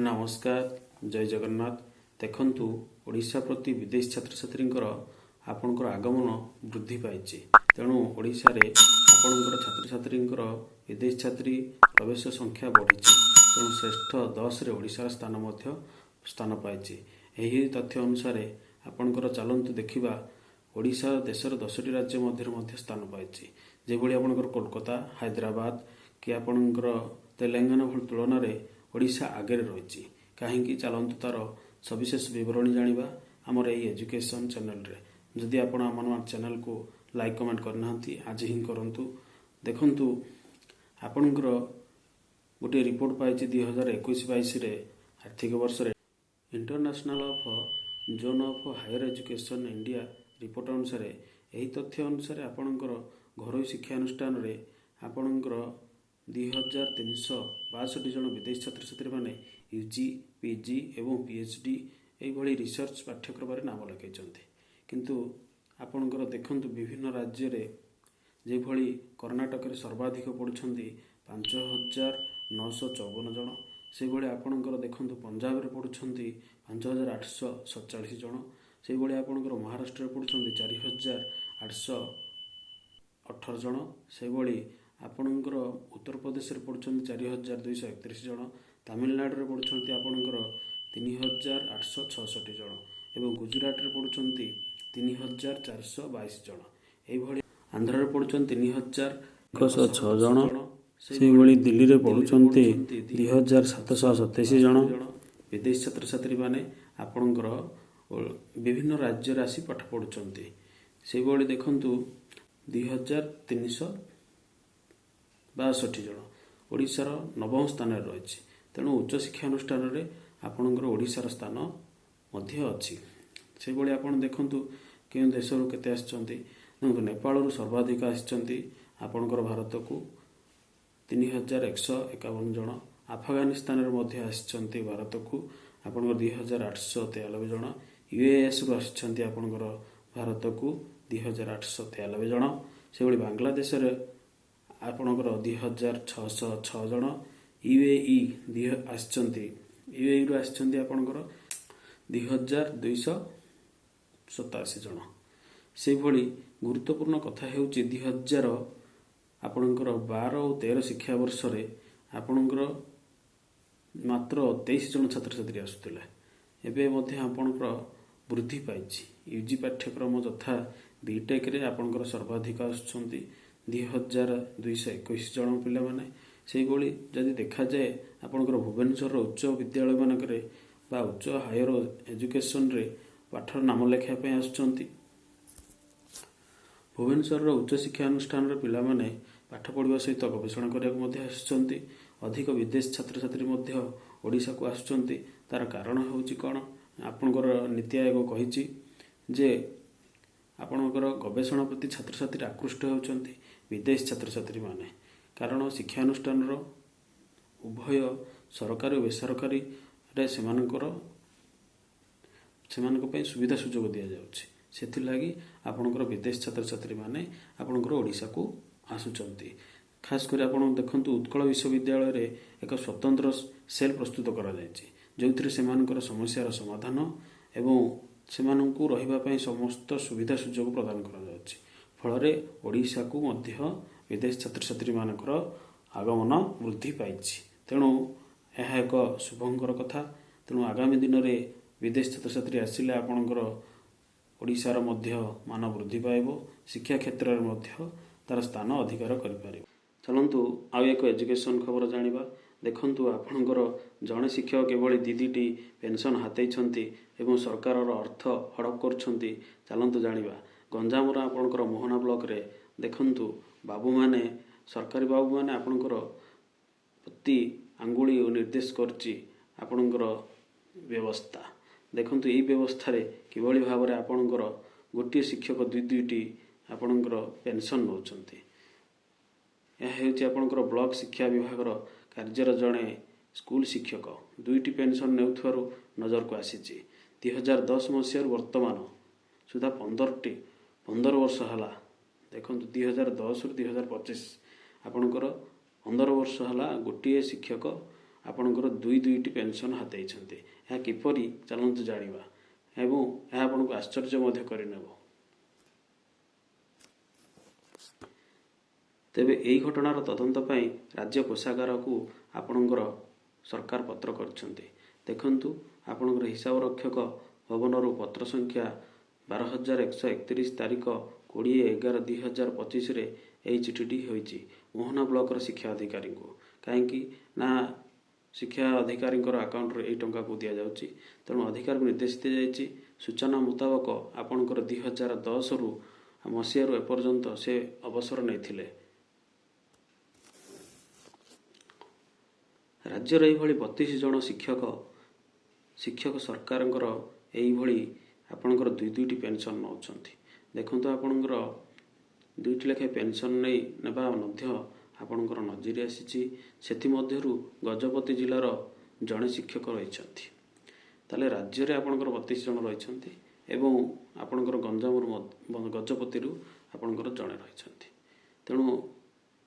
नमस्कार जय जगन्नाथ। देखंतु ओडिशा प्रति विदेश छात्र छात्रींकर आपणकर आगमन वृद्धि पाइछि। तेणु ओडिशा रे आपणकर छात्र छात्रींकर विदेश छात्री प्रवेश संख्या बढ़िछि। तेणु श्रेष्ठ 10 रे ओडिशा स्थान मध्य स्थान पाइछि। एही तथ्य अनुसार आपणकर चलंतु देखिबा ओडिशा देशर 10टी राज्य मध्य स्थान पाइछि। जेभଳି आपणकर कोलकाता हैदराबाद कि आपणकर तेलंगाना भଳି तुलन रे ओडिशा आगे रही। कहीं चलतु तार सविशेष बरणी जाना आमर ये एजुकेशन चैनल रे। जदि आपण आम चैनल को लाइक कमेंट करना आज ही करंतु। देखंतु आपणकर गोटे रिपोर्ट पाई 2021-22 आर्थिक वर्ष रे international of zone of higher education India report अनुसार यही तथ्य अनुसार आपणकर घरोई शिक्षानुष्ठान रे आपणकर 2362 जन विदेश छात्र छात्री मैंने यूजी पीजी एवं पीएचडी यही रिसर्च पाठ्यक्रम नाम लगे। किंतु आपणकर देखंतु विभिन्न राज्य रे जेभଳି कर्णाटक रे सर्वाधिक पढ़ुछंती 5954 जन। से भली आपणकर देखंतु पंजाब रे पढ़ुछंती 5847 जन। से भली आपणकर महाराष्ट्र रे पढ़ुछंती 4818 जन। से भली आपणकर उत्तर प्रदेश रे पढ़ुछंती 4231 जन। तमिलनाडु रे पढ़ुछंती आपणकर 3866 जन एवं गुजरात रे पढ़ुछंती 3422 जन। एही भली आंध्र रे पढ़ुछंती 3106 जन। से भली दिल्ली रे पढ़ुछंती 2727 जन। विदेश छात्र छात्री माने आपणकर विभिन्न राज्य रे आसी पाठ पढ़ुछंती। से भली देखंतु 2362 जन ओडिशार नवम स्थान रही। तेणु उच्च शिक्षानुष्ठान रे आपणकर ओडिशार स्थान मध्य अच्छी। से भली आपण देखंतु केउं देशरू केते आछंती। नेपाल रु सर्वाधिक आछंती आपणकर भारत को 3151 जन। अफगानिस्तान रे मध्य आछंती भारत को आपणकर 2893 जन। यूएस रु आछंती आपणकर भारत को 2893 जन। से भली बांग्लादेश रे आपणकर 2606 जन। यूएई आछंती यूएई रु आछंती आपणकर 2287 जन। से भली गुरुत्वपूर्ण कथा हेउची 2000 आपणकर 12 और 13 शिक्षा वर्ष रे आपणकर मात्र 23 जन छात्र छात्री आसुथिले। एबे मध्य आपणकर वृद्धि पाइछि। यूजी पाठ्यक्रम तथा बीटेक रे आपणकर सर्वाधिक आछंती 2221 जन पिला माने। से भली जदि देखा जाए आपणकर भुवनेश्वर उच्च विद्यालय मानकरे बा उच्च हायर एजुकेशन रे पाठर नाम लेखा पे आछंती। भुवनेश्वर उच्च शिक्षा अनुष्ठान रे पिला माने पाठ पढ़िबा सहित गवेषणा करिया मध्य आछंती। अधिक विदेश छात्र छात्री मध्य ओडिशा को आछंती। तार कारण होउची कोन आपणकर नीति आयोग कहिची जे आपणकर गवेषणा प्रति छात्र छात्री आकृष्ट होउचंती विदेश छात्र छात्री माने। कारण शिक्षानुष्ठान उभय सरकारी और बेसरकारी रे सेमानकर सुविधा सुजोग दिया जाउछि। सेथिलागी आपणकर विदेश छात्र छात्री माने आपणकर ओडिशा को आसुचंती। खास कर आपण देखंतु उत्कल विश्वविद्यालय रे एक स्वतंत्र सेल प्रस्तुत करा जायछि जोथिरे सेमानकर समस्यार समाधान एवं सेमानंकु रहिबा पई समस्त सुविधा सुजोग प्रदान करा जाउछि। फलरे ओडिशा को मध्य विदेश छात्र छात्री मानकर आगमन वृद्धि पाइछि। तेणु यह एक शुभंकर कथा। तेणु आगामी दिन में विदेश छात्र छात्री आसिले आपणकर ओडिशार मध्य मान वृद्धि पाइबो। शिक्षा क्षेत्र में मध्य तार स्थान अधिकार करिपारिबो। चलंतु आउ एक एजुकेशन खबर जानिबा। देखंतु आपणकर जणे शिक्षक केवल दीदी पेंशन हातेइछंती एवं सरकार अर्थ हड़प करछंती। चलंतु जानिबा गंजामर आपणकर मोहना ब्लॉक रे देखंतु बाबू माने सरकारी बाबू माने आपणकर प्रति आंगुली निर्देश करछि आपणकर व्यवस्था। देखंतु एही व्यवस्था रे किभଳି भाव रे आपणकर गोटे शिक्षक दुईटी आपणकर पेंशन नउछंती। यह हेउछि आपणकर ब्लॉक शिक्षा विभाग कार्यर जणे स्कूल शिक्षक दुईटी पेंशन नेउथवारु नजर को आसीछि। 2010 मसियार वर्तमान सुधा 15 वर्ष हला। देखंतु 2010 रु 2025 आपणकर 15 वर्ष हला गोटे शिक्षक ଆପଣଙ୍କର ଦୁଇଟି ପେନ୍ସନ୍ ହାତେଇଛନ୍ତି। ଏହା କିପରି ଚାଲନ୍ତୁ ଜାଣିବା ଏବଂ ଏହା ଆପଣଙ୍କୁ ଆଶ୍ଚର୍ଯ୍ୟ ମଧ୍ୟ କରିନେବ। ତେବେ ଏହି ଘଟଣାର ତଦନ୍ତ ପାଇଁ ରାଜ୍ୟ କୋଷାଗାରକୁ ଆପଣଙ୍କର ସରକାର ପତ୍ର କରିଛନ୍ତି। ଦେଖନ୍ତୁ, ଆପଣଙ୍କର ହିସାବ ରକ୍ଷକ ଭବନରୁ ପତ୍ର ସଂଖ୍ୟା 12,131 ତାରିଖ 20/11/2025ରେ ଏହି ଚିଠିଟି ହୋଇଛି ମୋହନା ବ୍ଲକର ଶିକ୍ଷା ଅଧିକାରୀଙ୍କୁ। କାହିଁକି ନା ଶିକ୍ଷା ଅଧିକାରୀଙ୍କର ଆକାଉଣ୍ଟରେ ଏହି ଟଙ୍କାକୁ ଦିଆଯାଉଛି। ତେଣୁ ଅଧିକାରୀଙ୍କୁ ନିର୍ଦ୍ଦେଶ ଦିଆଯାଇଛି। ସୂଚନା ମୁତାବକ ଆପଣଙ୍କର 2010ରୁ ମସିହାରୁ ଏପର୍ଯ୍ୟନ୍ତ ସେ ଅବସର ନେଇଥିଲେ। ରାଜ୍ୟର ଏହିଭଳି 32 ଜଣ ଶିକ୍ଷକ ସରକାରଙ୍କର ଏଇଭଳି ଆପଣଙ୍କର ଦୁଇଟି ପେନ୍ସନ୍ ନେଉଛନ୍ତି। ଦେଖନ୍ତୁ, ଆପଣଙ୍କର 2ଟି ଲେଖାଏଁ ପେନ୍ସନ୍ ନେବା ମଧ୍ୟ ଆପଣଙ୍କର ନଜିର ଆସିଛି। ସେଥିମଧ୍ୟରୁ ଗଜପତି ଜିଲ୍ଲାର ଜଣେ ଶିକ୍ଷକ ରହିଛନ୍ତି। ତାହେଲେ ରାଜ୍ୟରେ ଆପଣଙ୍କର 32 ଜଣ ରହିଛନ୍ତି ଏବଂ ଆପଣଙ୍କର ଗଜପତିରୁ ଆପଣଙ୍କର ଜଣେ ରହିଛନ୍ତି। ତେଣୁ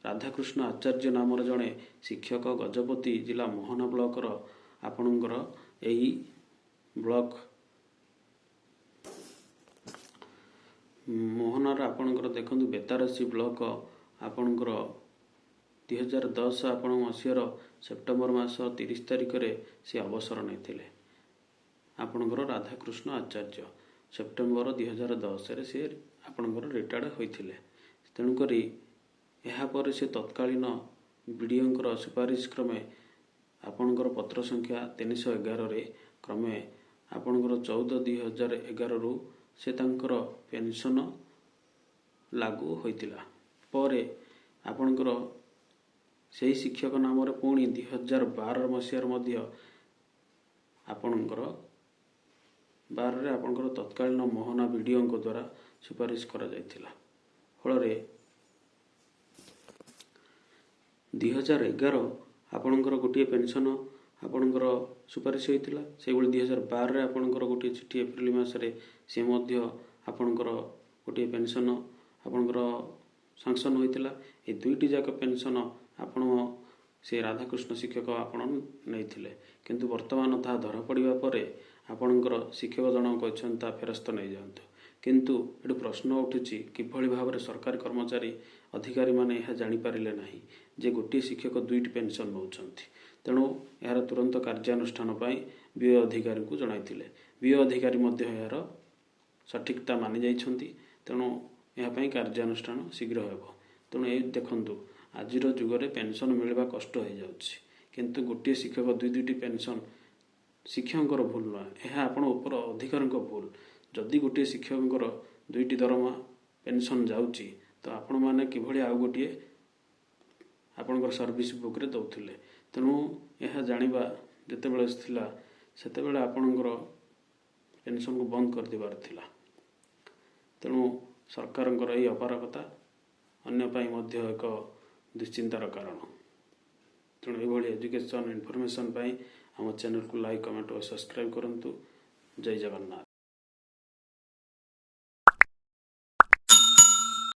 ରାଧାକୃଷ୍ଣ ଆଚାର୍ଯ୍ୟ ନାମର ଜଣେ ଶିକ୍ଷକ ଗଜପତି ଜିଲ୍ଲା ମୋହନା ବ୍ଲକର ଆପଣଙ୍କର ଏହି ବ୍ଲକ ମୋହନାର ଆପଣଙ୍କର ଦେଖନ୍ତୁ ବେତାରସୀ ବ୍ଲକ ଆପଣଙ୍କର 2010 ମସିହାର ସେପ୍ଟେମ୍ବର ମାସ 30 ତାରିଖରେ ସେ ଅବସର ନେଇଥିଲେ। ଆପଣଙ୍କର ରାଧାକୃଷ୍ଣ ଆଚାର୍ଯ୍ୟ ସେପ୍ଟେମ୍ବର 2010ରେ ସେ ଆପଣଙ୍କର ରିଟାୟାର୍ଡ଼ ହୋଇଥିଲେ। ତେଣୁକରି ଏହାପରେ ସେ ତତ୍କାଳୀନ ବିଡ଼ିଓଙ୍କର ସୁପାରିଶ କ୍ରମେ ଆପଣଙ୍କର ପତ୍ର ସଂଖ୍ୟା 311ରେ କ୍ରମେ ଆପଣଙ୍କର 14/2011ରୁ ସେ ତାଙ୍କର ପେନ୍ସନ୍ ଲାଗୁ ହୋଇଥିଲା। ପରେ ଆପଣଙ୍କର ସେହି ଶିକ୍ଷକ ନାମରେ ପୁଣି 2012 ମସିହାରେ ମଧ୍ୟ ଆପଣଙ୍କର ତତ୍କାଳୀନ ମୋହନା ବିଡ଼ିଓଙ୍କ ଦ୍ୱାରା ସୁପାରିଶ କରାଯାଇଥିଲା। ଫଳରେ 2011 ଆପଣଙ୍କର ଗୋଟିଏ ପେନ୍ସନ୍ ଆପଣଙ୍କର ସୁପାରିଶ ହୋଇଥିଲା। ସେହିଭଳି 2012ରେ ଆପଣଙ୍କର ଗୋଟିଏ ଚିଠି ଏପ୍ରିଲ ମାସରେ ସେ ମଧ୍ୟ ଆପଣଙ୍କର ଗୋଟିଏ ପେନ୍ସନ୍ ଆପଣଙ୍କର ସାଂସନ୍ ହୋଇଥିଲା। ଏହି 2ଟି ଯାକ ପେନ୍ସନ୍ ସେ ରାଧାକୃଷ୍ଣ ଶିକ୍ଷକ ଆପଣ ନେଇଥିଲେ। କିନ୍ତୁ ବର୍ତ୍ତମାନ ତାହା ଧରାପଡ଼ିବା ପରେ ଆପଣଙ୍କର ଶିକ୍ଷକ ଜଣକ କହିଛନ୍ତି ତାହା ଫେରସ୍ତ ନେଇଯାଆନ୍ତୁ। କିନ୍ତୁ ଏଠୁ ପ୍ରଶ୍ନ ଉଠୁଛି, କିଭଳି ଭାବରେ ସରକାରୀ କର୍ମଚାରୀ ଅଧିକାରୀମାନେ ଏହା ଜାଣିପାରିଲେ ନାହିଁ ଯେ ଗୋଟିଏ ଶିକ୍ଷକ 2ଟି ପେନ୍ସନ୍ ନେଉଛନ୍ତି। ତେଣୁ ଏହାର ତୁରନ୍ତ କାର୍ଯ୍ୟାନୁଷ୍ଠାନ ପାଇଁ ବିଓ ଅଧିକାରୀଙ୍କୁ ଜଣାଇଥିଲେ। ବିଓ ଅଧିକାରୀ ମଧ୍ୟ ଏହାର ସଠିକତା ମାନି ଯାଇଛନ୍ତି। ତେଣୁ ଏହା ପାଇଁ କାର୍ଯ୍ୟାନୁଷ୍ଠାନ ଶୀଘ୍ର ହେବ। ତେଣୁ ଏହି ଦେଖନ୍ତୁ, ଆଜିର ଯୁଗରେ ପେନ୍ସନ୍ ମିଳିବା କଷ୍ଟ ହୋଇଯାଉଛି। କିନ୍ତୁ ଗୋଟିଏ ଶିକ୍ଷକ 2ଟି ପେନ୍ସନ୍ ଶିକ୍ଷକଙ୍କର ଭୁଲ ନୁହେଁ, ଏହା ଆପଣ ଉପର ଅଧିକାରୀଙ୍କ ଭୁଲ। ଯଦି ଗୋଟିଏ ଶିକ୍ଷକଙ୍କର 2ଟି ଦରମା ପେନ୍ସନ୍ ଯାଉଛି, ତ ଆପଣମାନେ କିଭଳି ଆଉ ଗୋଟିଏ ଆପଣଙ୍କର ସର୍ଭିସ୍ ବୁକ୍ରେ ଦେଉଥିଲେ। ତେଣୁ ଏହା ଜାଣିବା ଯେତେବେଳେ ଥିଲା, ସେତେବେଳେ ଆପଣଙ୍କର ପେନ୍ସନ୍କୁ ବନ୍ଦ କରିଦେବାର ଥିଲା। ତେଣୁ ସରକାରଙ୍କର ଏହି ଅପାରଗତା ଅନ୍ୟ ପାଇଁ ମଧ୍ୟ ଏକ ଦୁଶ୍ଚିନ୍ତାର କାରଣ। ତେଣୁ ଏଭଳି ଏଜୁକେସନ୍ ଇନଫର୍ମେସନ୍ ପାଇଁ ଆମ ଚ୍ୟାନେଲକୁ ଲାଇକ୍, କମେଣ୍ଟ ଓ ସବସ୍କ୍ରାଇବ୍ କରନ୍ତୁ। ଜୟ ଜଗନ୍ନାଥ।